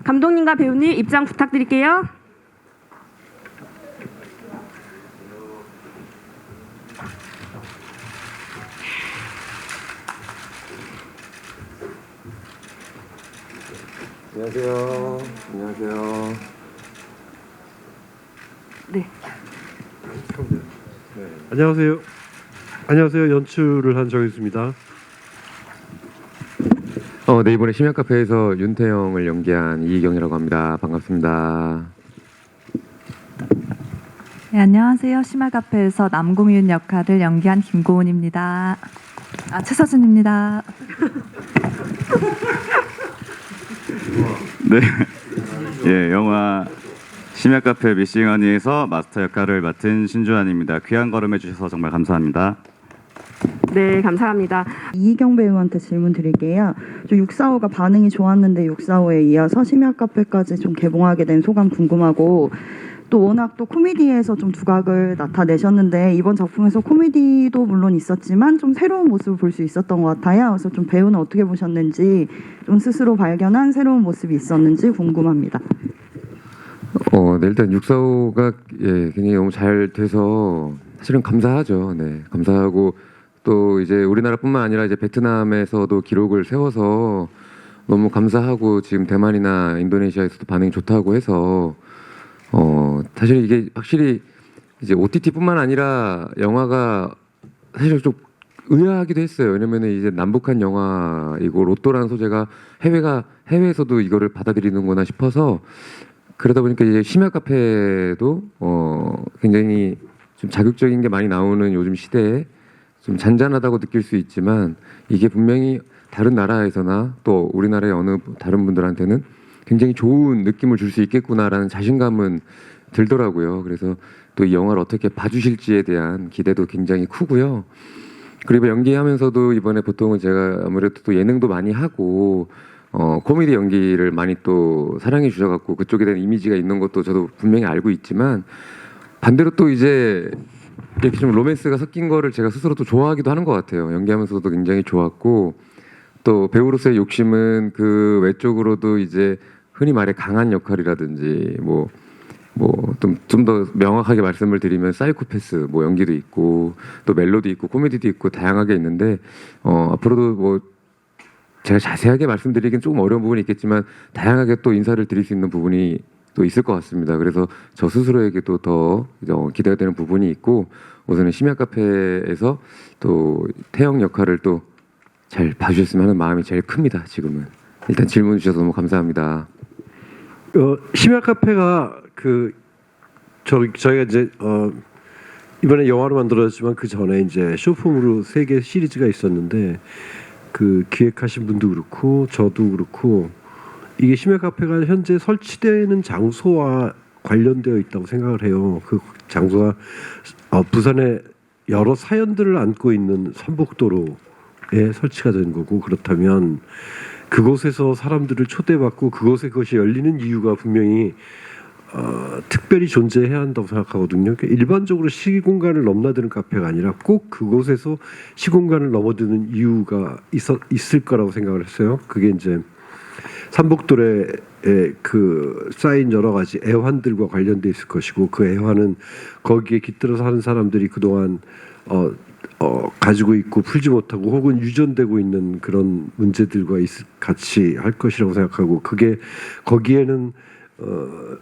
감독님과 배우님 입장 부탁드릴게요. 안녕하세요. 안녕하세요. 네. 안녕하세요. 안녕하세요. 연출을 한 정혜수입니다. 네, 이번에 심야카페에서 윤태영을 연기한 이희경이라고 합니다. 반갑습니다. 네, 안녕하세요. 심야카페에서 남궁윤 역할을 연기한 김고은입니다. 최서준입니다. 네, 예, 영화 심야카페 미싱어니에서 마스터 역할을 맡은 신주환입니다. 귀한 걸음 해주셔서 정말 감사합니다. 네, 감사합니다. 이희경 배우한테 질문 드릴게요. 645가 반응이 좋았는데 645에 이어서 심야카페까지 좀 개봉하게 된 소감 궁금하고, 또 워낙 또 코미디에서 좀 두각을 나타내셨는데 이번 작품에서 코미디도 물론 있었지만 좀 새로운 모습을 볼 수 있었던 것 같아요. 그래서 좀 배우는 어떻게 보셨는지, 좀 스스로 발견한 새로운 모습이 있었는지 궁금합니다. 네, 일단 645가 굉장히 너무 잘 돼서 사실은 감사하죠. 네, 감사하고 또 이제 우리나라뿐만 아니라 이제 베트남에서도 기록을 세워서 너무 감사하고, 지금 대만이나 인도네시아에서도 반응이 좋다고 해서 사실 이게 확실히 이제 OTT뿐만 아니라 영화가 사실 좀 의아하기도 했어요. 왜냐면은 이제 남북한 영화이고 로또라는 소재가 해외에서도 이거를 받아들이는구나 싶어서, 그러다 보니까 이제 심야 카페도 굉장히 좀 자극적인 게 많이 나오는 요즘 시대에 좀 잔잔하다고 느낄 수 있지만, 이게 분명히 다른 나라에서나 또 우리나라의 어느 다른 분들한테는 굉장히 좋은 느낌을 줄 수 있겠구나라는 자신감은 들더라고요. 그래서 또 이 영화를 어떻게 봐주실지에 대한 기대도 굉장히 크고요. 그리고 연기하면서도 이번에 보통은 제가 아무래도 또 예능도 많이 하고 코미디 연기를 많이 또 사랑해 주셔갖고 그쪽에 대한 이미지가 있는 것도 저도 분명히 알고 있지만, 반대로 또 이제 이렇게 좀 로맨스가 섞인 거를 제가 스스로 또 좋아하기도 하는 것 같아요. 연기하면서도 굉장히 좋았고, 또 배우로서의 욕심은 그 외적으로도 이제 흔히 말해 강한 역할이라든지 좀 더 명확하게 말씀을 드리면 사이코패스 연기도 있고 또 멜로디 있고 코미디도 있고 다양하게 있는데, 앞으로도 제가 자세하게 말씀드리긴 조금 어려운 부분이 있겠지만 다양하게 또 인사를 드릴 수 있는 부분이 또 있을 것 같습니다. 그래서 저 스스로에게도 더 기대가 되는 부분이 있고, 우선은 심야 카페에서 또 태영 역할을 또 잘 봐주셨으면 하는 마음이 제일 큽니다. 지금은. 일단 질문 주셔서 너무 감사합니다. 심야 카페가 저희가 이제 이번에 영화로 만들어졌지만 그 전에 이제 쇼폼으로 3개 시리즈가 있었는데, 그 기획하신 분도 그렇고 저도 그렇고 이게 심야 카페가 현재 설치되는 장소와 관련되어 있다고 생각을 해요. 그 장소가 부산에 여러 사연들을 안고 있는 삼복도로에 설치가 된 거고, 그렇다면 그곳에서 사람들을 초대받고 그곳에 그것이 열리는 이유가 분명히 특별히 존재해야 한다고 생각하거든요. 그러니까 일반적으로 시공간을 넘나드는 카페가 아니라 꼭 그곳에서 시공간을 넘어드는 이유가 있을 거라고 생각을 했어요. 그게 이제 삼복도에 그 쌓인 여러 가지 애환들과 관련돼 있을 것이고, 그 애환은 거기에 깃들어 사는 사람들이 그동안 가지고 있고 풀지 못하고 혹은 유전되고 있는 그런 문제들과 같이 할 것이라고 생각하고, 그게 거기에는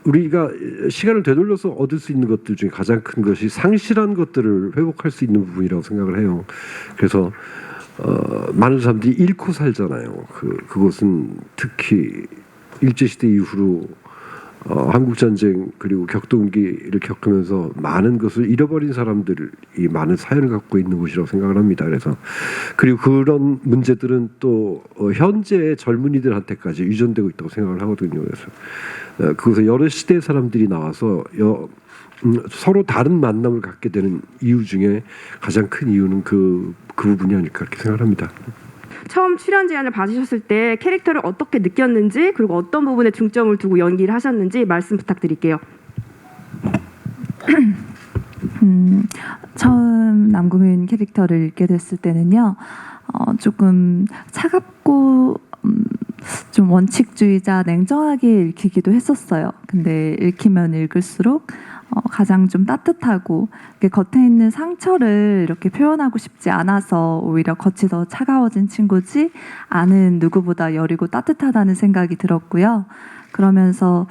우리가 시간을 되돌려서 얻을 수 있는 것들 중에 가장 큰 것이 상실한 것들을 회복할 수 있는 부분이라고 생각을 해요. 그래서 많은 사람들이 잃고 살잖아요. 그곳은 특히 일제시대 이후로 한국전쟁 그리고 격동기를 겪으면서 많은 것을 잃어버린 사람들이 많은 사연을 갖고 있는 곳이라고 생각을 합니다. 그리고 그런 문제들은 또 현재의 젊은이들한테까지 유전되고 있다고 생각을 하거든요. 그래서 그곳에 여러 시대의 사람들이 나와서 서로 다른 만남을 갖게 되는 이유 중에 가장 큰 이유는 그 부분이 아닐까 그렇게 생각을 합니다. 처음 출연 제안을 받으셨을 때 캐릭터를 어떻게 느꼈는지, 그리고 어떤 부분에 중점을 두고 연기를 하셨는지 말씀 부탁드릴게요. 처음 남궁윤 캐릭터를 읽게 됐을 때는요, 조금 차갑고 좀 원칙주의자, 냉정하게 읽히기도 했었어요. 근데 읽히면 읽을수록 가장 좀 따뜻하고 이렇게 겉에 있는 상처를 이렇게 표현하고 싶지 않아서 오히려 겉이 더 차가워진 친구지 아는 누구보다 여리고 따뜻하다는 생각이 들었고요. 그러면서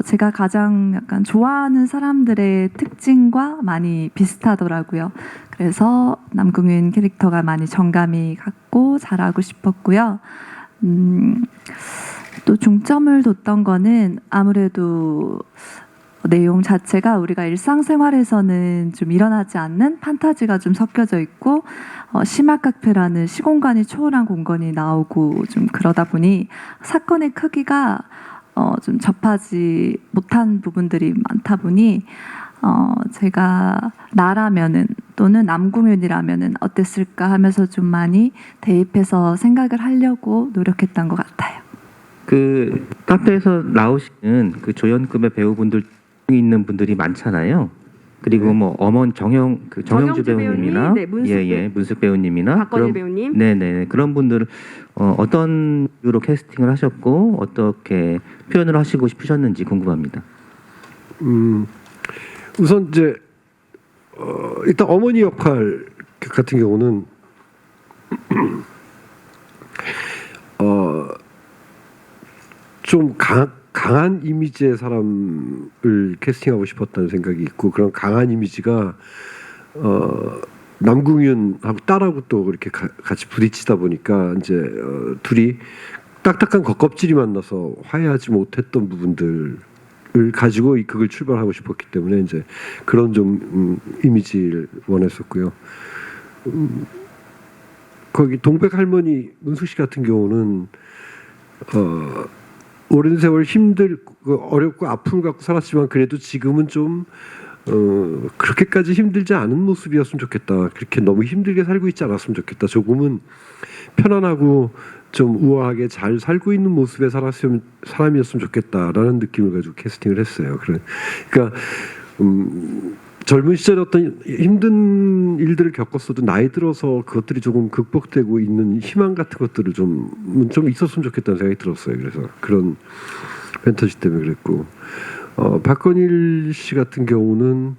제가 가장 약간 좋아하는 사람들의 특징과 많이 비슷하더라고요. 그래서 남궁윤 캐릭터가 많이 정감이 갔고 잘하고 싶었고요. 또 중점을 뒀던 거는 아무래도 내용 자체가 우리가 일상생활에서는 좀 일어나지 않는 판타지가 좀 섞여져 있고 심야카페라는 시공간이 초월한 공간이 나오고 좀 그러다 보니 사건의 크기가 좀 접하지 못한 부분들이 많다 보니 제가 나라면은 또는 남궁윤이라면은 어땠을까 하면서 좀 많이 대입해서 생각을 하려고 노력했던 것 같아요. 그 카페에서 나오시는 그 조연급의 배우분들 중에 있는 분들이 많잖아요. 그리고 뭐 정영주 정영주 배우님이나 배우님, 네, 문숙 배우님이나 박건일 배우님. 네네 그런 분들 어떤 이유로 캐스팅을 하셨고 어떻게 표현을 하시고 싶으셨는지 궁금합니다. 우선 이제 일단 어머니 역할 같은 경우는 좀 강한 이미지의 사람을 캐스팅하고 싶었다는 생각이 있고 그런 강한 이미지가 남궁윤하고 딸하고 또 그렇게 같이 부딪히다 보니까 이제 둘이 딱딱한 겉껍질이 만나서 화해하지 못했던 부분들을 가지고 이 극을 출발하고 싶었기 때문에 이제 그런 좀 이미지를 원했었고요. 거기 동백 할머니 문숙 씨 같은 경우는 오랜 세월 어렵고 아픔을 갖고 살았지만 그래도 지금은 좀 그렇게까지 힘들지 않은 모습이었으면 좋겠다. 그렇게 너무 힘들게 살고 있지 않았으면 좋겠다. 조금은 편안하고 좀 우아하게 잘 살고 있는 모습의 사람이었으면 좋겠다라는 느낌을 가지고 캐스팅을 했어요. 그러니까 젊은 시절에 어떤 힘든 일들을 겪었어도 나이 들어서 그것들이 조금 극복되고 있는 희망 같은 것들을 좀 있었으면 좋겠다는 생각이 들었어요. 그래서 그런 팬터지 때문에 그랬고 박건일 씨 같은 경우는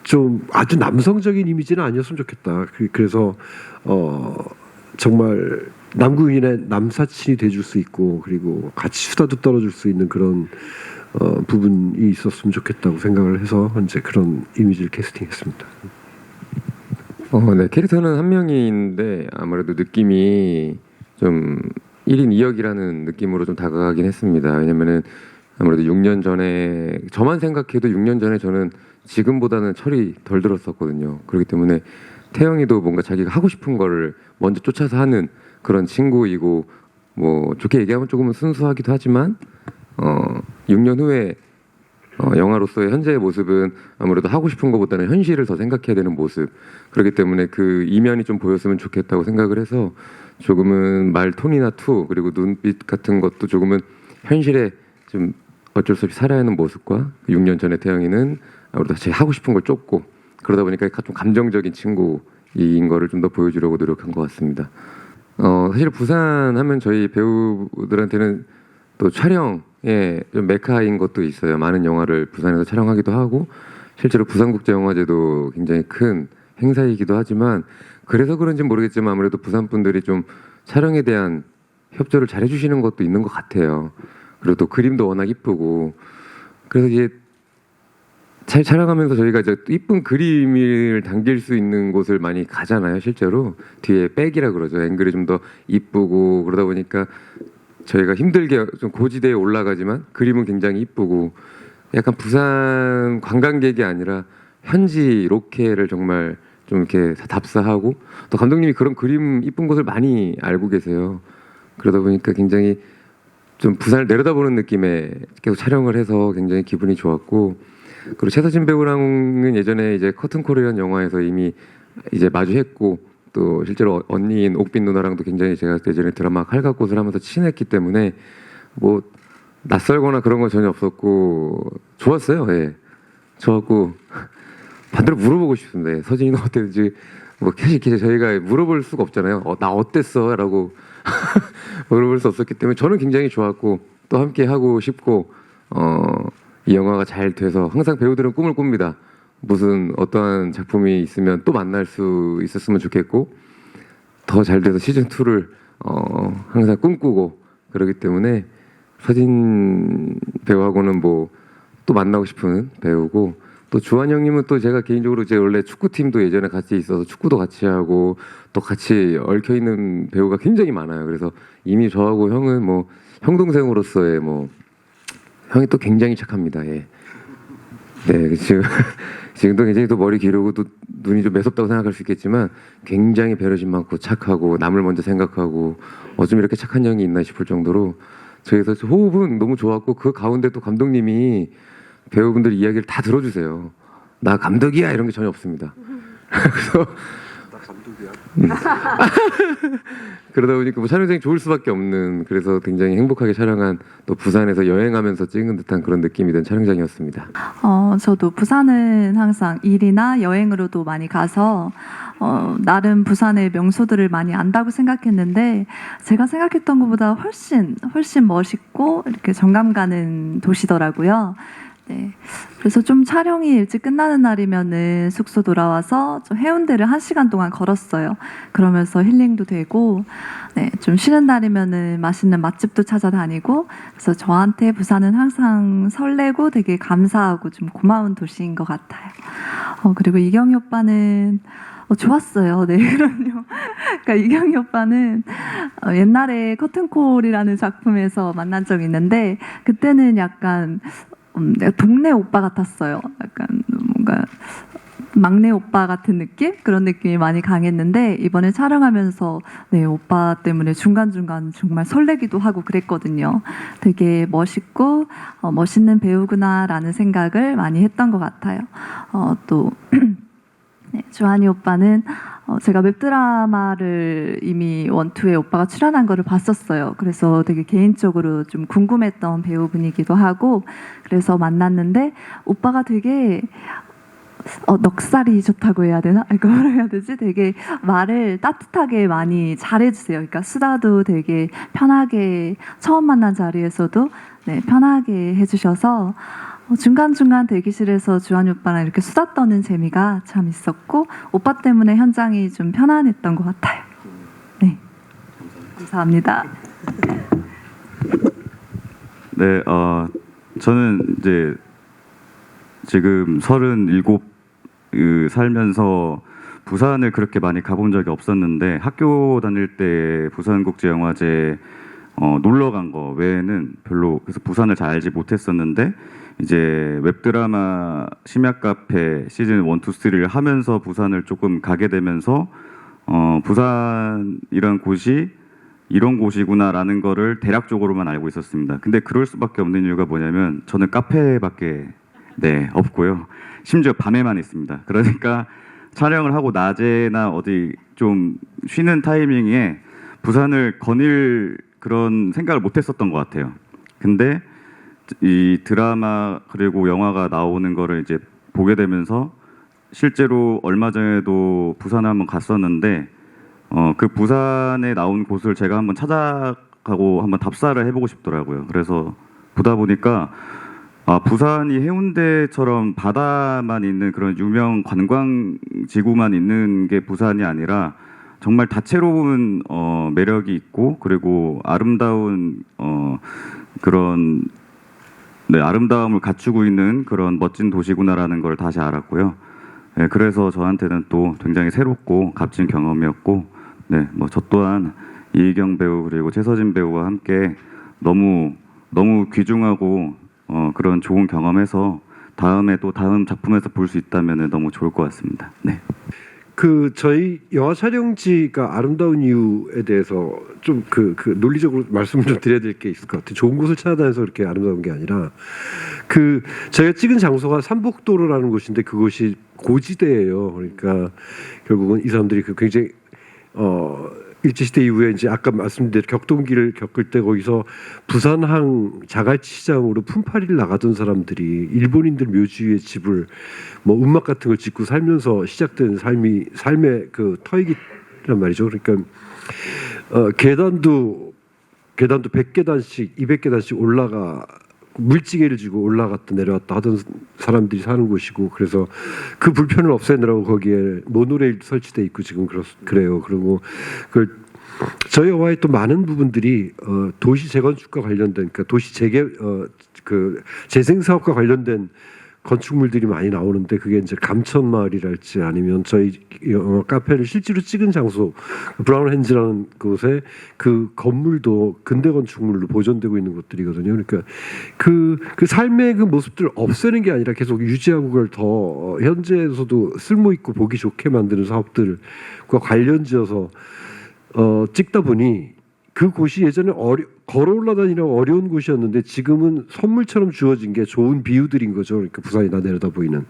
좀 아주 남성적인 이미지는 아니었으면 좋겠다. 그래서 정말 남궁윤의 남사친이 돼줄 수 있고 그리고 같이 수다도 떨어줄 수 있는 그런 부분이 있었으면 좋겠다고 생각을 해서 이제 그런 이미지를 캐스팅했습니다. 네, 캐릭터는 한 명인데 아무래도 느낌이 좀 1인 2역이라는 느낌으로 좀 다가가긴 했습니다. 왜냐면은 아무래도 6년 전에 저만 생각해도 6년 전에 저는 지금보다는 철이 덜 들었었거든요. 그렇기 때문에 태영이도 뭔가 자기가 하고 싶은 거를 먼저 쫓아서 하는 그런 친구이고 뭐 좋게 얘기하면 조금은 순수하기도 하지만 6년 후에 영화로서의 현재의 모습은 아무래도 하고 싶은 것보다는 현실을 더 생각해야 되는 모습. 그렇기 때문에 그 이면이 좀 보였으면 좋겠다고 생각을 해서 조금은 말 톤이나 투 그리고 눈빛 같은 것도 조금은 현실에 좀 어쩔 수 없이 살아야 하는 모습과 6년 전에 태영이는 아무래도 제 하고 싶은 걸 쫓고 그러다 보니까 좀 감정적인 친구인 거를 좀 더 보여주려고 노력한 것 같습니다. 사실 부산 하면 저희 배우들한테는 또 촬영에 좀 메카인 것도 있어요. 많은 영화를 부산에서 촬영하기도 하고 실제로 부산국제영화제도 굉장히 큰 행사이기도 하지만 그래서 그런지 모르겠지만 아무래도 부산 분들이 좀 촬영에 대한 협조를 잘 해주시는 것도 있는 것 같아요. 그리고 또 그림도 워낙 이쁘고 그래서 이게 잘 촬영하면서 저희가 이제 이쁜 그림을 담길 수 있는 곳을 많이 가잖아요. 실제로 뒤에 백이라 그러죠. 앵글이 좀 더 이쁘고 그러다 보니까 저희가 힘들게 좀 고지대에 올라가지만 그림은 굉장히 이쁘고 약간 부산 관광객이 아니라 현지 로케를 정말 좀 이렇게 답사하고 또 감독님이 그런 그림 이쁜 곳을 많이 알고 계세요. 그러다 보니까 굉장히 좀 부산을 내려다보는 느낌에 계속 촬영을 해서 굉장히 기분이 좋았고 그리고 최서진 배우랑은 예전에 이제 커튼콜이라는 영화에서 이미 이제 마주했고 또 실제로 언니인 옥빈 누나랑도 굉장히 제가 예전에 드라마 칼각꽃을 하면서 친했기 때문에 뭐 낯설거나 그런 건 전혀 없었고 좋았어요. 예. 좋았고 반대로 물어보고 싶습니다. 예. 서진이는 어땠는지 뭐 사실 저희가 물어볼 수가 없잖아요. 나 어땠어?라고 물어볼 수 없었기 때문에 저는 굉장히 좋았고 또 함께 하고 싶고 이 영화가 잘 돼서 항상 배우들은 꿈을 꿉니다. 무슨 어떠한 작품이 있으면 또 만날 수 있었으면 좋겠고 더 잘 돼서 시즌 2를 항상 꿈꾸고 그러기 때문에 서진 배우하고는 뭐 또 만나고 싶은 배우고 또 주한 형님은 또 제가 개인적으로 제 원래 축구팀도 예전에 같이 있어서 축구도 같이 하고 또 같이 얽혀 있는 배우가 굉장히 많아요. 그래서 이미 저하고 형은 뭐 형 동생으로서의 뭐 형이 또 굉장히 착합니다. 예. 네, 지금도 굉장히 또 머리 기르고 또 눈이 좀 매섭다고 생각할 수 있겠지만 굉장히 배려심 많고 착하고 남을 먼저 생각하고 어쩜 이렇게 착한 형이 있나 싶을 정도로 저희서 호흡은 너무 좋았고 그 가운데 또 감독님이 배우분들 이야기를 다 들어주세요. 나 감독이야 이런 게 전혀 없습니다. 그래서 그러다 보니까 뭐 촬영장이 좋을 수밖에 없는 그래서 굉장히 행복하게 촬영한 또 부산에서 여행하면서 찍은 듯한 그런 느낌이 든 촬영장이었습니다. 저도 부산은 항상 일이나 여행으로도 많이 가서 나름 부산의 명소들을 많이 안다고 생각했는데 제가 생각했던 것보다 훨씬 멋있고 이렇게 정감 가는 도시더라고요. 네. 그래서 좀 촬영이 일찍 끝나는 날이면은 숙소 돌아와서 좀 해운대를 1시간 동안 걸었어요. 그러면서 힐링도 되고, 네, 좀 쉬는 날이면은 맛있는 맛집도 찾아다니고, 그래서 저한테 부산은 항상 설레고 되게 감사하고 좀 고마운 도시인 것 같아요. 그리고 이경희 오빠는 좋았어요. 네, 그럼요. 그러니까 이경희 오빠는 옛날에 커튼콜이라는 작품에서 만난 적이 있는데 그때는 약간 동네 오빠 같았어요. 약간 뭔가 막내 오빠 같은 느낌? 그런 느낌이 많이 강했는데 이번에 촬영하면서 네, 오빠 때문에 중간중간 정말 설레기도 하고 그랬거든요. 되게 멋있고 멋있는 배우구나라는 생각을 많이 했던 것 같아요. 또 네, 주한이 오빠는 제가 웹드라마를 이미 1, 2에 오빠가 출연한 거를 봤었어요. 그래서 되게 개인적으로 좀 궁금했던 배우분이기도 하고 그래서 만났는데 오빠가 되게 넉살이 좋다고 해야 되나? 이거 뭐라 해야 되지? 되게 말을 따뜻하게 많이 잘해주세요. 그러니까 수다도 되게 편하게 처음 만난 자리에서도 네, 편하게 해주셔서 중간중간 대기실에서 주한이 오빠랑 이렇게 수다 떠는 재미가 참 있었고 오빠 때문에 현장이 좀 편안했던 것 같아요. 네, 감사합니다. 네, 저는 이제 지금 37 살면서 부산을 그렇게 많이 가본 적이 없었는데 학교 다닐 때 부산국제영화제 놀러 간 거 외에는 별로 그래서 부산을 잘 알지 못했었는데 이제 웹드라마 심야카페 시즌 1, 2, 3를 하면서 부산을 조금 가게 되면서 부산이란 곳이 이런 곳이구나라는 거를 대략적으로만 알고 있었습니다. 근데 그럴 수밖에 없는 이유가 뭐냐면 저는 카페밖에 네, 없고요. 심지어 밤에만 있습니다. 그러니까 촬영을 하고 낮에나 어디 좀 쉬는 타이밍에 부산을 거닐 그런 생각을 못 했었던 것 같아요. 근데 이 드라마 그리고 영화가 나오는 거를 이제 보게 되면서 실제로 얼마 전에도 부산에 한번 갔었는데 그 부산에 나온 곳을 제가 한번 찾아가고 한번 답사를 해보고 싶더라고요. 그래서 보다 보니까 부산이 해운대처럼 바다만 있는 그런 유명 관광지구만 있는 게 부산이 아니라 정말 다채로운 매력이 있고 그리고 아름다운 그런 네, 아름다움을 갖추고 있는 그런 멋진 도시구나라는 걸 다시 알았고요. 네, 그래서 저한테는 또 굉장히 새롭고 값진 경험이었고, 네, 뭐 저 또한 이희경 배우 그리고 최서진 배우와 함께 너무 귀중하고 그런 좋은 경험해서 다음에 또 다음 작품에서 볼 수 있다면 너무 좋을 것 같습니다. 네. 저희 영화 촬영지가 아름다운 이유에 대해서 좀 논리적으로 말씀을 좀 드려야 될 게 있을 것 같아요. 좋은 곳을 찾아다녀서 그렇게 아름다운 게 아니라 저희가 찍은 장소가 삼복도로라는 곳인데 그곳이 고지대예요. 그러니까 결국은 이 사람들이 굉장히 일제시대 이후에 이제 아까 말씀드린 격동기를 겪을 때 거기서 부산항 자갈치시장으로 품팔이를 나가던 사람들이 일본인들 묘지 위에 집을 뭐 움막 같은 걸 짓고 살면서 시작된 삶의 그 터이기란 말이죠. 그러니까 계단도 100계단씩 200계단씩 올라가 물지개를 지고 올라갔다 내려왔다 하던 사람들이 사는 곳이고, 그래서 그 불편을 없애느라고 거기에 모노레일 설치돼 있고 지금 그래요. 그리고 저희 영화의 또 많은 부분들이 도시 재건축과 관련된, 그러니까 도시 재생 사업과 관련된 건축물들이 많이 나오는데, 그게 이제 감천마을이랄지 아니면 저희 영화 카페를 실제로 찍은 장소 브라운 핸즈라는 곳에 그 건물도 근대 건축물로 보존되고 있는 곳들이거든요. 그러니까 그 삶의 그 모습들을 없애는 게 아니라 계속 유지하고 그걸 더 현재에서도 쓸모 있고 보기 좋게 만드는 사업들과 관련지어서 찍다 보니 그 곳이 예전에 걸어 올라다니려고 어려운 곳이었는데 지금은 선물처럼 주어진 게 좋은 비유들인 거죠. 그러니까 부산이 다 내려다 보이는.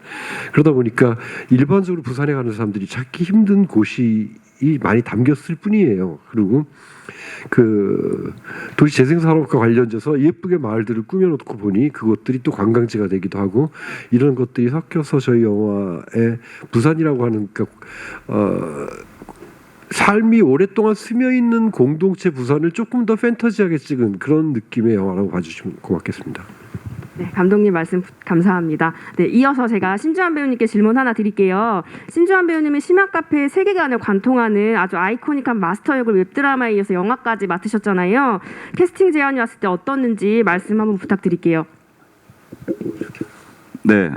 그러다 보니까 일반적으로 부산에 가는 사람들이 찾기 힘든 곳이 많이 담겼을 뿐이에요. 그리고 그 도시 재생 산업과 관련돼서 예쁘게 마을들을 꾸며놓고 보니 그것들이 또 관광지가 되기도 하고, 이런 것들이 섞여서 저희 영화에 부산이라고 하는 삶이 오랫동안 스며있는 공동체 부산을 조금 더 판타지하게 찍은 그런 느낌의 영화라고 봐주시면 고맙겠습니다. 네, 감독님 말씀 감사합니다. 네, 이어서 제가 신주환 배우님께 질문 하나 드릴게요. 신주환 배우님은 심야카페의 세계관을 관통하는 아주 아이코닉한 마스터 역을 웹드라마에 이어서 영화까지 맡으셨잖아요. 캐스팅 제안이 왔을 때 어떻는지 말씀 한번 부탁드릴게요. 네,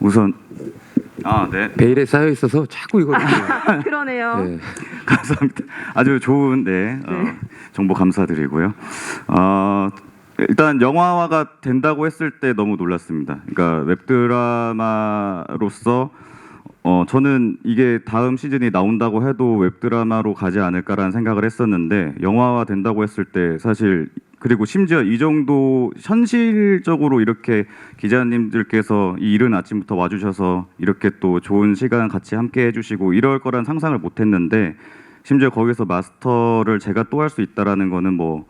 우선 네. 베일에 쌓여 있어서 자꾸 이걸 그러네요. 네. 감사합니다. 아주 좋은 정보 감사드리고요. 일단 영화화가 된다고 했을 때 너무 놀랐습니다. 그러니까 웹드라마로서 저는 이게 다음 시즌이 나온다고 해도 웹드라마로 가지 않을까라는 생각을 했었는데, 영화화 된다고 했을 때 사실, 그리고 심지어 이 정도 현실적으로 이렇게 기자님들께서 이 이른 아침부터 와주셔서 이렇게 또 좋은 시간 같이 함께 해주시고 이럴 거란 상상을 못했는데, 심지어 거기서 마스터를 제가 또 할 수 있다라는 거는 뭐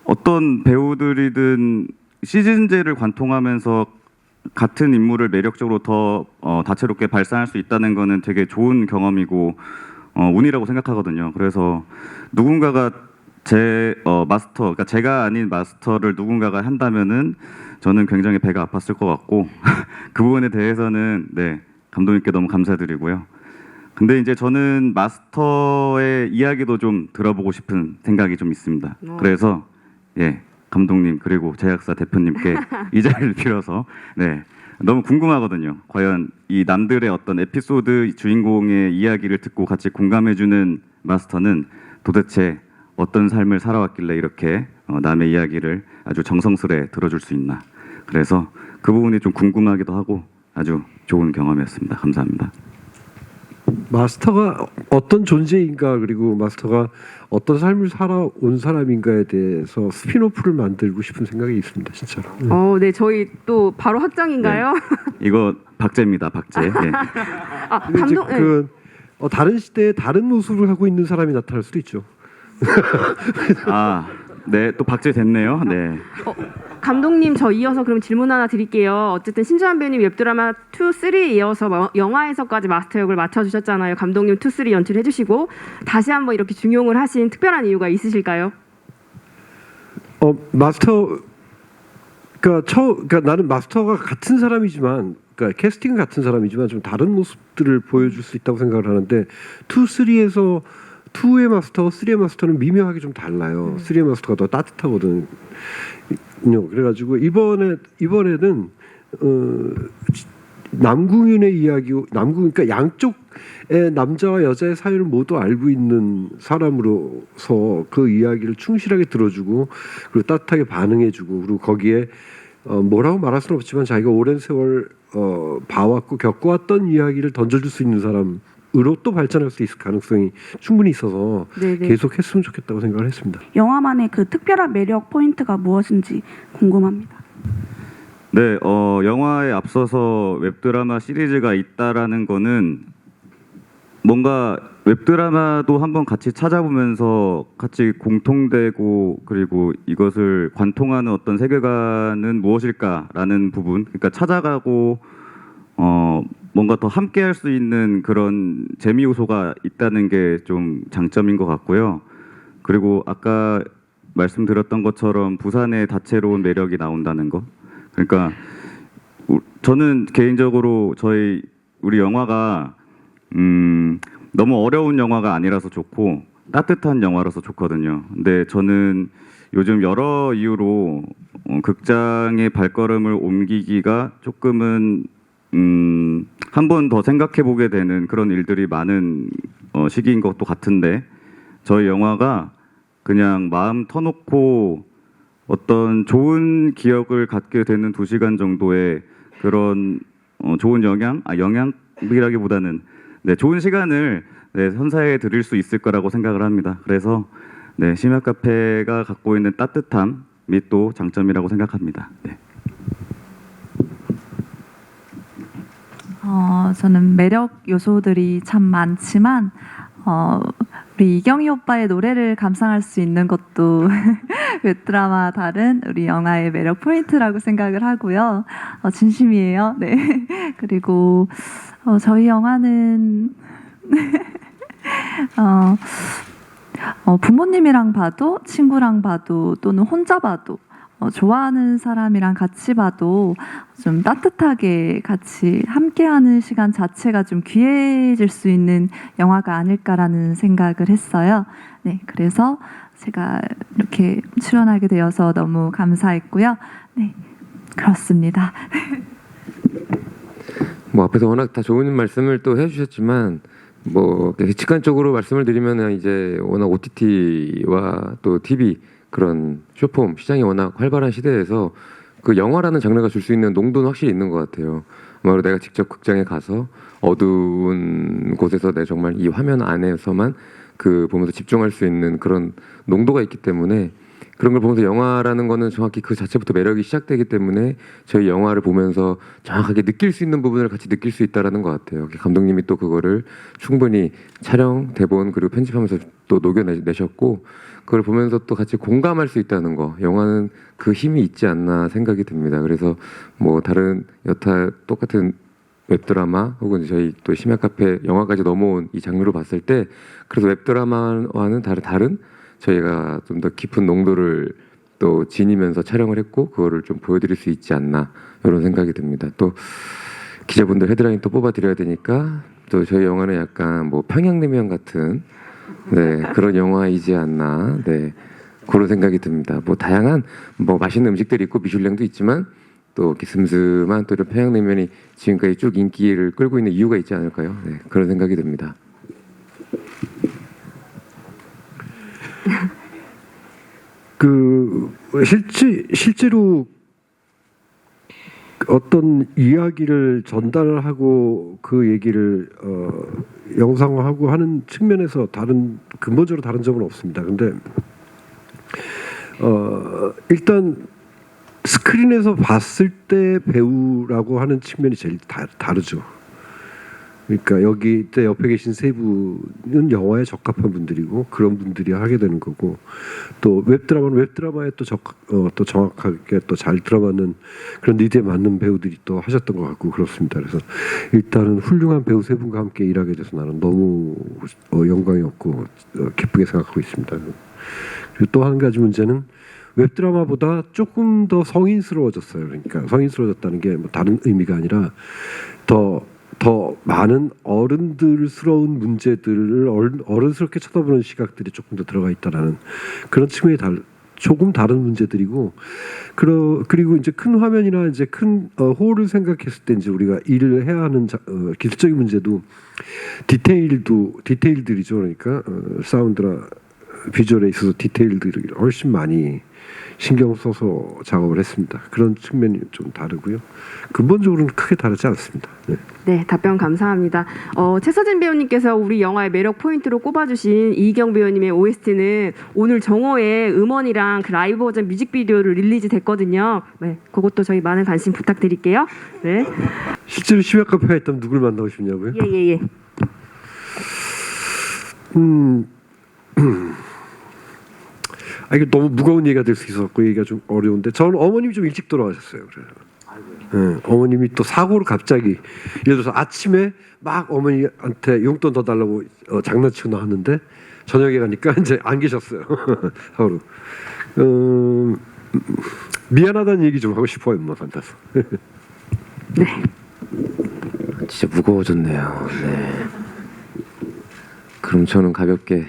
어떤 배우들이든 시즌제를 관통하면서 같은 인물을 매력적으로 더 다채롭게 발산할 수 있다는 거는 되게 좋은 경험이고 운이라고 생각하거든요. 그래서 누군가가 제 마스터, 그러니까 제가 아닌 마스터를 누군가가 한다면은 저는 굉장히 배가 아팠을 것 같고 그 부분에 대해서는 네, 감독님께 너무 감사드리고요. 근데 이제 저는 마스터의 이야기도 좀 들어보고 싶은 생각이 좀 있습니다. 그래서 예, 감독님 그리고 제작사 대표님께 이 자리를 빌어서 네, 너무 궁금하거든요. 과연 이 남들의 어떤 에피소드 주인공의 이야기를 듣고 같이 공감해주는 마스터는 도대체 어떤 삶을 살아왔길래 이렇게 남의 이야기를 아주 정성스레 들어줄 수 있나. 그래서 그 부분이 좀 궁금하기도 하고 아주 좋은 경험이었습니다. 감사합니다. 마스터가 어떤 존재인가, 그리고 마스터가 어떤 삶을 살아온 사람인가에 대해서 스피노프를 만들고 싶은 생각이 있습니다. 진짜로. 네, 저희 또 바로 확정인가요? 네. 이거 박제입니다. 박제. 네. 감독. 다른 시대에 다른 모습을 하고 있는 사람이 나타날 수도 있죠. 네, 또 박제됐네요. 네. 감독님, 저 이어서 그럼 질문 하나 드릴게요. 어쨌든 신주환 배우님 웹드라마 2, 3에 이어서 영화에서까지 마스터 역을 맡아주셨잖아요. 감독님 2, 3 연출해주시고 다시 한번 이렇게 중용을 하신 특별한 이유가 있으실까요? 그러니까 나는 마스터가 같은 사람이지만, 그러니까 캐스팅 같은 사람이지만 좀 다른 모습들을 보여줄 수 있다고 생각을 하는데, 2, 3에서 2의 마스터와 3의 마스터는 미묘하게 좀 달라요. 3의 마스터가 더 따뜻하거든요. 그래가지고 이번에는 남궁윤의 이야기, 그러니까 양쪽의 남자와 여자의 사유를 모두 알고 있는 사람으로서 그 이야기를 충실하게 들어주고 그리고 따뜻하게 반응해주고, 그리고 거기에 뭐라고 말할 수는 없지만 자기가 오랜 세월 봐왔고 겪어왔던 이야기를 던져줄 수 있는 사람으로 또 발전할 수 있을 가능성이 충분히 있어서 네네. 계속 했으면 좋겠다고 생각을 했습니다. 영화만의 그 특별한 매력 포인트가 무엇인지 궁금합니다. 네, 영화에 앞서서 웹드라마 시리즈가 있다라는 거는 뭔가 웹드라마도 한번 같이 찾아보면서 같이 공통되고 그리고 이것을 관통하는 어떤 세계관은 무엇일까라는 부분, 그러니까 찾아가고 뭔가 더 함께할 수 있는 그런 재미 요소가 있다는 게 좀 장점인 것 같고요. 그리고 아까 말씀드렸던 것처럼 부산의 다채로운 매력이 나온다는 거. 그러니까 저는 개인적으로 우리 영화가 너무 어려운 영화가 아니라서 좋고 따뜻한 영화라서 좋거든요. 근데 저는 요즘 여러 이유로 극장의 발걸음을 옮기기가 조금은 한 번 더 생각해 보게 되는 그런 일들이 많은 시기인 것도 같은데, 저희 영화가 그냥 마음 터놓고 어떤 좋은 기억을 갖게 되는 2시간 정도의 그런 좋은 영향이라기보다는 좋은 시간을 선사해 드릴 수 있을 거라고 생각을 합니다. 그래서 심야 카페가 갖고 있는 따뜻함 및 또 장점이라고 생각합니다. 네. 저는 매력 요소들이 참 많지만 우리 이경희 오빠의 노래를 감상할 수 있는 것도 웹드라마 다른 우리 영화의 매력 포인트라고 생각을 하고요. 진심이에요. 네. 그리고 저희 영화는 부모님이랑 봐도 친구랑 봐도 또는 혼자 봐도 좋아하는 사람이랑 같이 봐도 좀 따뜻하게 같이 함께하는 시간 자체가 좀 귀해질 수 있는 영화가 아닐까라는 생각을 했어요. 네, 그래서 제가 이렇게 출연하게 되어서 너무 감사했고요. 네, 그렇습니다. 뭐 앞에서 워낙 다 좋은 말씀을 또 해주셨지만 뭐 직관적으로 말씀을 드리면 이제 워낙 OTT와 또 TV 그런 쇼폼 시장이 워낙 활발한 시대에서 그 영화라는 장르가 줄 수 있는 농도는 확실히 있는 것 같아요. 아마도 내가 직접 극장에 가서 어두운 곳에서 내 정말 이 화면 안에서만 그 보면서 집중할 수 있는 그런 농도가 있기 때문에 그런 걸 보면서 영화라는 거는 정확히 그 자체부터 매력이 시작되기 때문에 저희 영화를 보면서 정확하게 느낄 수 있는 부분을 같이 느낄 수 있다라는 것 같아요. 감독님이 또 그거를 충분히 촬영, 대본 그리고 편집하면서 또 녹여내셨고 그걸 보면서 또 같이 공감할 수 있다는 거, 영화는 그 힘이 있지 않나 생각이 듭니다. 그래서 뭐 다른 여타 똑같은 웹드라마 혹은 저희 또 심야 카페 영화까지 넘어온 이 장르로 봤을 때 그래서 웹드라마와는 다른 저희가 좀 더 깊은 농도를 또 지니면서 촬영을 했고 그거를 좀 보여드릴 수 있지 않나 이런 생각이 듭니다. 또 기자분들 헤드라인 또 뽑아드려야 되니까 또 저희 영화는 약간 뭐 평양냉면 같은 그런 영화이지 않나 그런 생각이 듭니다. 뭐 다양한 뭐 맛있는 음식들이 있고 미슐랭도 있지만 또 이렇게 슴슴한 또 이런 평양냉면이 지금까지 쭉 인기를 끌고 있는 이유가 있지 않을까요? 그런 생각이 듭니다. 실제로 어떤 이야기를 전달하고 그 얘기를 영상화하고 하는 측면에서 근본적으로 다른 점은 없습니다. 근데 일단 스크린에서 봤을 때 배우라고 하는 측면이 제일 다르죠. 그러니까 여기 옆에 계신 세 분은 영화에 적합한 분들이고 그런 분들이 하게 되는 거고 또 웹드라마는 웹드라마에 또 정확하게 또 잘 들어맞는 그런 니드에 맞는 배우들이 또 하셨던 것 같고 그렇습니다. 그래서 일단은 훌륭한 배우 세 분과 함께 일하게 돼서 나는 너무 영광이었고 기쁘게 생각하고 있습니다. 그리고 또 한 가지 문제는 웹드라마보다 조금 더 성인스러워졌어요. 그러니까 성인스러워졌다는 게 뭐 다른 의미가 아니라 더 많은 어른들스러운 문제들을 어른스럽게 쳐다보는 시각들이 조금 더 들어가 있다라는 그런 측면이 조금 다른 문제들이고 그리고 이제 큰 화면이나 이제 큰 홀을 생각했을 때 이제 우리가 일을 해야 하는 기술적인 문제도 디테일들이죠. 그러니까 사운드나 비주얼에 있어서 디테일들이 훨씬 많이 신경 써서 작업을 했습니다. 그런 측면이 좀 다르고요. 근본적으로는 크게 다르지 않습니다. 네, 답변 감사합니다. 최서진 배우님께서 우리 영화의 매력 포인트로 꼽아주신 이희경 배우님의 OST는 오늘 정오에 음원이랑 그 라이브 버전 뮤직비디오를 릴리즈 됐거든요. 네, 그것도 저희 많은 관심 부탁드릴게요. 네. 실제로 심야 카페가 있다면 누굴 만나고 싶냐고요? 예. 이게 너무 무거운 얘기가 될 수 있었고 얘기가 좀 어려운데 저는 어머님이 좀 일찍 돌아가셨어요. 그래요. 네, 어머님이 또 사고로 갑자기 예를 들어서 아침에 막 어머니한테 용돈 더 달라고 장난치거나 하는데 저녁에 가니까 이제 안 계셨어요. 하루. 미안하다는 얘기 좀 하고 싶어요, 엄마 만나서. 네. 진짜 무거워졌네요. 네. 그럼 저는 가볍게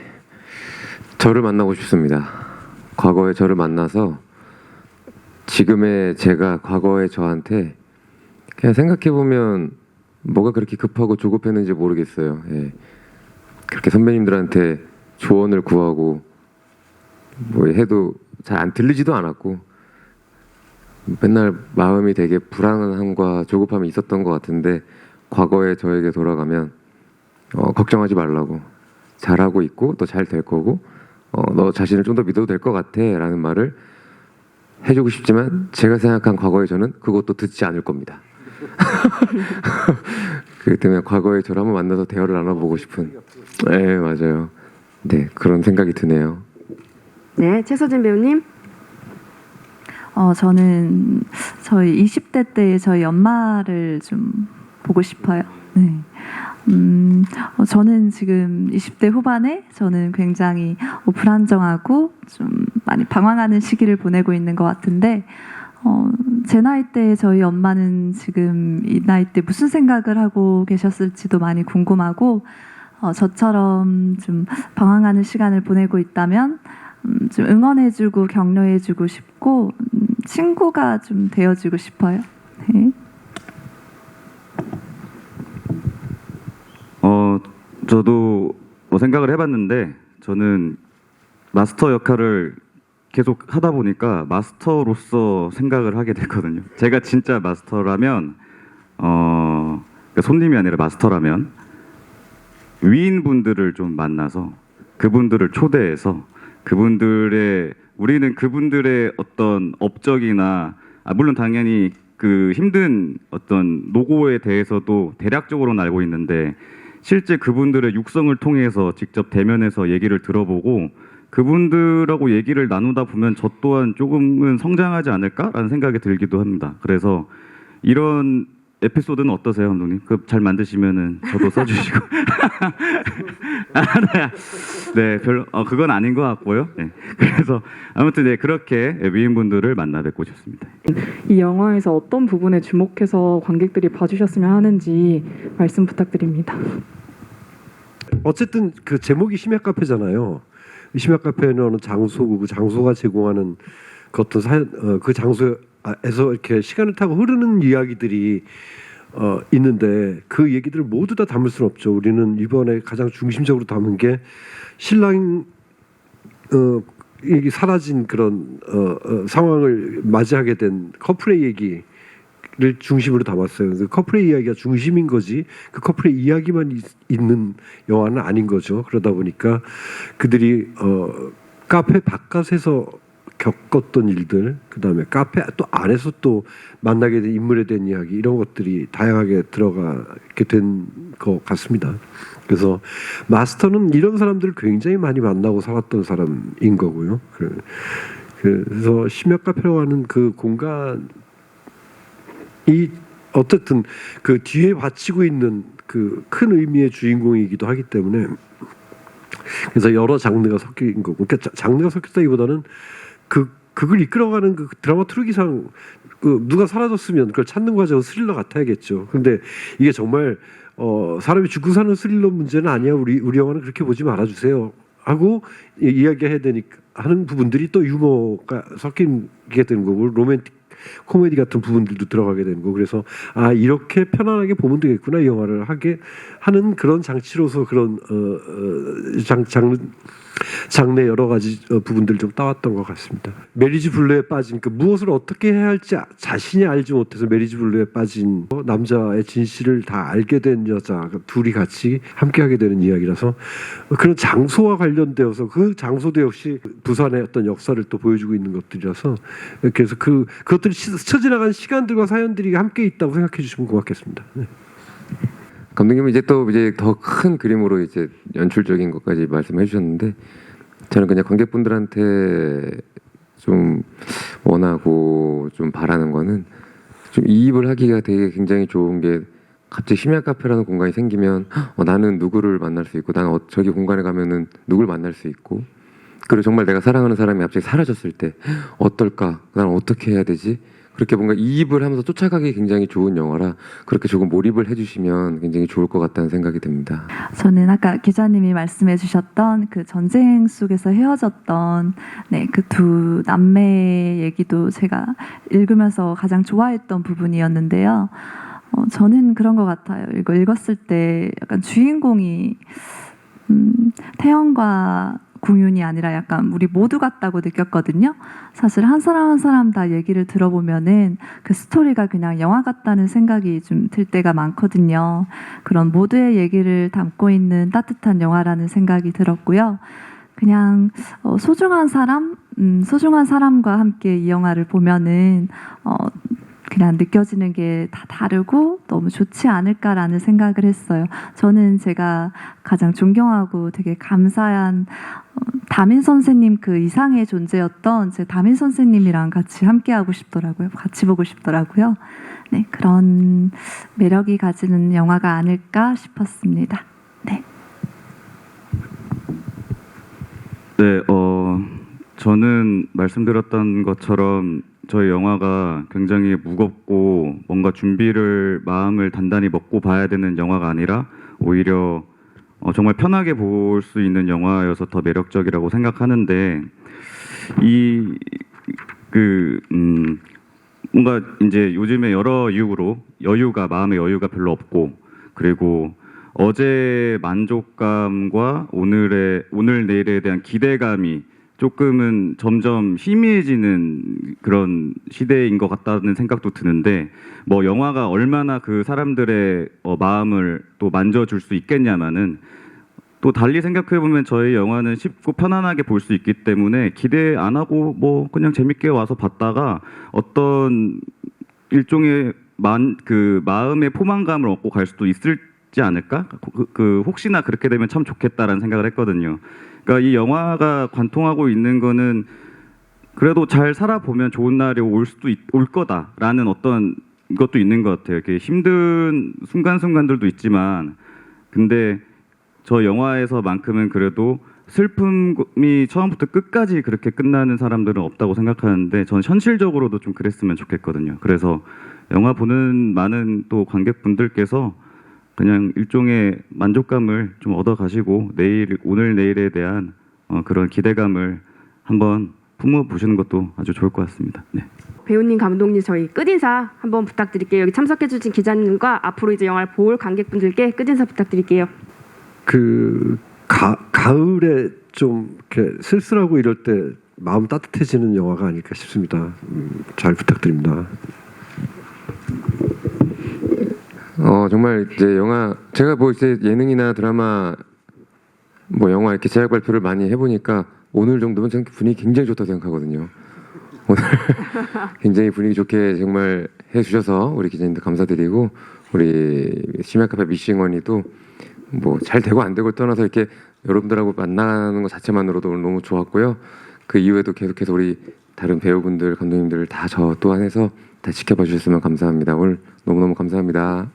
저를 만나고 싶습니다. 과거의 저를 만나서 지금의 제가 과거의 저한테 그냥 생각해보면 뭐가 그렇게 급하고 조급했는지 모르겠어요. 예. 그렇게 선배님들한테 조언을 구하고 뭐 해도 잘 안 들리지도 않았고 맨날 마음이 되게 불안함과 조급함이 있었던 것 같은데 과거의 저에게 돌아가면 걱정하지 말라고 잘하고 있고 또 잘 될 거고 너 자신을 좀 더 믿어도 될 것 같아 라는 말을 해주고 싶지만 제가 생각한 과거의 저는 그것도 듣지 않을 겁니다. 그렇기 때문에 과거의 저를 한번 만나서 대화를 나눠보고 싶은 네 맞아요. 네 그런 생각이 드네요. 네, 최서진 배우님. 저는 저희 20대 때 저희 엄마를 좀 보고 싶어요. 네. 저는 지금 20대 후반에 저는 굉장히 불안정하고 좀 많이 방황하는 시기를 보내고 있는 것 같은데 제 나이 때 저희 엄마는 지금 이 나이 때 무슨 생각을 하고 계셨을지도 많이 궁금하고 저처럼 좀 방황하는 시간을 보내고 있다면 좀 응원해주고 격려해주고 싶고 친구가 좀 되어주고 싶어요. 네. 저도 뭐 생각을 해봤는데 저는 마스터 역할을 계속 하다 보니까 마스터로서 생각을 하게 됐거든요. 제가 진짜 마스터라면 그러니까 손님이 아니라 마스터라면 위인분들을 좀 만나서 그분들을 초대해서 우리는 그분들의 어떤 업적이나 물론 당연히 그 힘든 어떤 노고에 대해서도 대략적으로는 알고 있는데 실제 그분들의 육성을 통해서 직접 대면해서 얘기를 들어보고 그분들하고 얘기를 나누다 보면 저 또한 조금은 성장하지 않을까라는 생각이 들기도 합니다. 그래서 이런 에피소드는 어떠세요, 감독님? 잘 만드시면은 저도 써주시고. 네, 별로 그건 아닌 것 같고요. 네. 그래서 아무튼 네 그렇게 위인분들을 만나 뵙고 싶습니다. 이 영화에서 어떤 부분에 주목해서 관객들이 봐주셨으면 하는지 말씀 부탁드립니다. 어쨌든 그 제목이 심야 카페잖아요. 심야 카페는 어느 장소고 그 장소가 제공하는 그 어떤 그 장소에서 이렇게 시간을 타고 흐르는 이야기들이 있는데 그 얘기들을 모두 다 담을 수는 없죠. 우리는 이번에 가장 중심적으로 담은 게 신랑 사라진 그런 상황을 맞이하게 된 커플의 얘기를 중심으로 담았어요. 그 커플의 이야기가 중심인 거지 그 커플의 이야기만 있는 영화는 아닌 거죠. 그러다 보니까 그들이 카페 바깥에서 겪었던 일들, 그다음에 카페 또 안에서 또 만나게 된 인물에 대한 이야기 이런 것들이 다양하게 들어가게 된 것 같습니다. 그래서 마스터는 이런 사람들을 굉장히 많이 만나고 살았던 사람인 거고요. 그래서 심야 카페라고 하는 그 공간이 어쨌든 그 뒤에 바치고 있는 그 큰 의미의 주인공이기도 하기 때문에 그래서 여러 장르가 섞인 거고, 그러니까 장르가 섞였다기보다는 그걸 이끌어가는 그 드라마tur기상 누가 사라졌으면 그걸 찾는 과정은 스릴러 같아야겠죠. 근데 이게 정말 사람이 죽고 사는 스릴러 문제는 아니야. 우리 영화는 그렇게 보지 말아주세요. 하고 이야기해야 되니까 하는 부분들이 또 유머가 섞이게 되는 거고 로맨틱 코미디 같은 부분들도 들어가게 되는 거고 그래서 이렇게 편안하게 보면 되겠구나 이 영화를 하게 하는 그런 장치로서 그런 장르 여러 가지 부분들 좀 따왔던 것 같습니다. 메리지 블루에 빠진 무엇을 어떻게 해야 할지 자신이 알지 못해서 메리지 블루에 빠진 남자의 진실을 다 알게 된 여자 둘이 같이 함께하게 되는 이야기라서 그런 장소와 관련되어서 그 장소도 역시 부산의 어떤 역사를 또 보여주고 있는 것들이라서 그래서 그것들이 스쳐 지나간 시간들과 사연들이 함께 있다고 생각해 주시면 고맙겠습니다. 네. 감독님은 이제 또 이제 더 큰 그림으로 이제 연출적인 것까지 말씀해 주셨는데 저는 그냥 관객분들한테 좀 원하고 좀 바라는 거는 좀 이입을 하기가 되게 굉장히 좋은 게 갑자기 심야 카페라는 공간이 생기면 나는 누구를 만날 수 있고 나는 저기 공간에 가면은 누굴 만날 수 있고 그리고 정말 내가 사랑하는 사람이 갑자기 사라졌을 때 어떨까? 난 어떻게 해야 되지? 그렇게 뭔가 이입을 하면서 쫓아가기 굉장히 좋은 영화라 그렇게 조금 몰입을 해주시면 굉장히 좋을 것 같다는 생각이 듭니다. 저는 아까 기자님이 말씀해 주셨던 그 전쟁 속에서 헤어졌던 네, 그 두 남매의 얘기도 제가 읽으면서 가장 좋아했던 부분이었는데요. 저는 그런 것 같아요. 이거 읽었을 때 약간 주인공이 태연과 공윤이 아니라 약간 우리 모두 같다고 느꼈거든요. 사실 한 사람 한 사람 다 얘기를 들어보면은 그 스토리가 그냥 영화 같다는 생각이 좀 들 때가 많거든요. 그런 모두의 얘기를 담고 있는 따뜻한 영화라는 생각이 들었고요. 그냥 소중한 사람과 함께 이 영화를 보면은 그냥 느껴지는 게 다 다르고 너무 좋지 않을까라는 생각을 했어요. 저는 제가 가장 존경하고 되게 감사한 다민 선생님 그 이상의 존재였던 제 다민 선생님이랑 같이 함께하고 싶더라고요. 같이 보고 싶더라고요. 네, 그런 매력이 가지는 영화가 아닐까 싶었습니다. 네. 네, 저는 말씀드렸던 것처럼 저희 영화가 굉장히 무겁고 뭔가 마음을 단단히 먹고 봐야 되는 영화가 아니라 오히려 정말 편하게 볼 수 있는 영화여서 더 매력적이라고 생각하는데 뭔가 이제 요즘에 여러 이유로 마음의 여유가 별로 없고 그리고 어제 만족감과 오늘 내일에 대한 기대감이 조금은 점점 희미해지는 그런 시대인 것 같다는 생각도 드는데 뭐 영화가 얼마나 그 사람들의 마음을 또 만져줄 수 있겠냐마는 또 달리 생각해보면 저희 영화는 쉽고 편안하게 볼 수 있기 때문에 기대 안 하고 뭐 그냥 재밌게 와서 봤다가 어떤 일종의 그 마음의 포만감을 얻고 갈 수도 있을지 않을까? 혹시나 그렇게 되면 참 좋겠다라는 생각을 했거든요. 그러니까 이 영화가 관통하고 있는 거는 그래도 잘 살아보면 좋은 날이 올 거다라는 어떤 것도 있는 것 같아요. 이렇게 힘든 순간순간들도 있지만 근데 저 영화에서만큼은 그래도 슬픔이 처음부터 끝까지 그렇게 끝나는 사람들은 없다고 생각하는데 전 현실적으로도 좀 그랬으면 좋겠거든요. 그래서 영화 보는 많은 또 관객분들께서 그냥 일종의 만족감을 좀 얻어가시고 오늘 내일에 대한 그런 기대감을 한번 품어보시는 것도 아주 좋을 것 같습니다. 네. 배우님, 감독님 저희 끝인사 한번 부탁드릴게요. 여기 참석해주신 기자님과 앞으로 이제 영화를 볼 관객분들께 끝인사 부탁드릴게요. 가을에 좀 이렇게 쓸쓸하고 이럴 때 마음 따뜻해지는 영화가 아닐까 싶습니다. 잘 부탁드립니다. 정말 이제 영화 제가 뭐 이제 예능이나 드라마 뭐 영화 이렇게 제작 발표를 많이 해보니까 오늘 정도면 저는 분위기 굉장히 좋다고 생각하거든요. 오늘 굉장히 분위기 좋게 정말 해주셔서 우리 기자님들 감사드리고 우리 심야카페 미싱원이도 뭐 잘 되고 안 되고를 떠나서 이렇게 여러분들하고 만나는 것 자체만으로도 오늘 너무 좋았고요. 그 이후에도 계속해서 우리 다른 배우분들, 감독님들 다 저 또한 해서 다 지켜봐 주셨으면 감사합니다. 오늘 너무너무 감사합니다.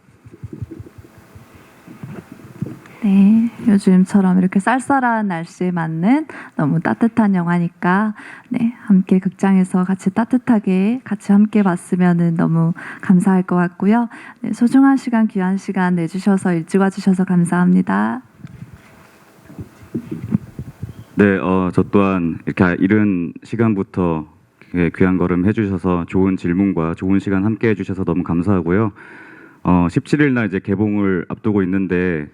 네, 요즘처럼 이렇게 쌀쌀한 날씨에 맞는 너무 따뜻한 영화니까 네, 함께 극장에서 같이 따뜻하게 같이 함께 봤으면 너무 감사할 것 같고요. 네, 소중한 시간, 귀한 시간 내주셔서 일찍 와주셔서 감사합니다. 네, 저 또한 이렇게 이른 시간부터 귀한 걸음 해주셔서 좋은 질문과 좋은 시간 함께 해주셔서 너무 감사하고요. 17일 날 이제 개봉을 앞두고 있는데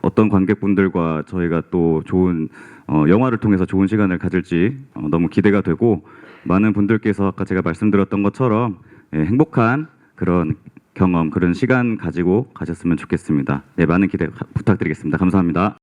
어떤 관객분들과 저희가 또 좋은 영화를 통해서 좋은 시간을 가질지 너무 기대가 되고 많은 분들께서 아까 제가 말씀드렸던 것처럼 행복한 그런 경험, 그런 시간 가지고 가셨으면 좋겠습니다. 네, 많은 기대 부탁드리겠습니다. 감사합니다.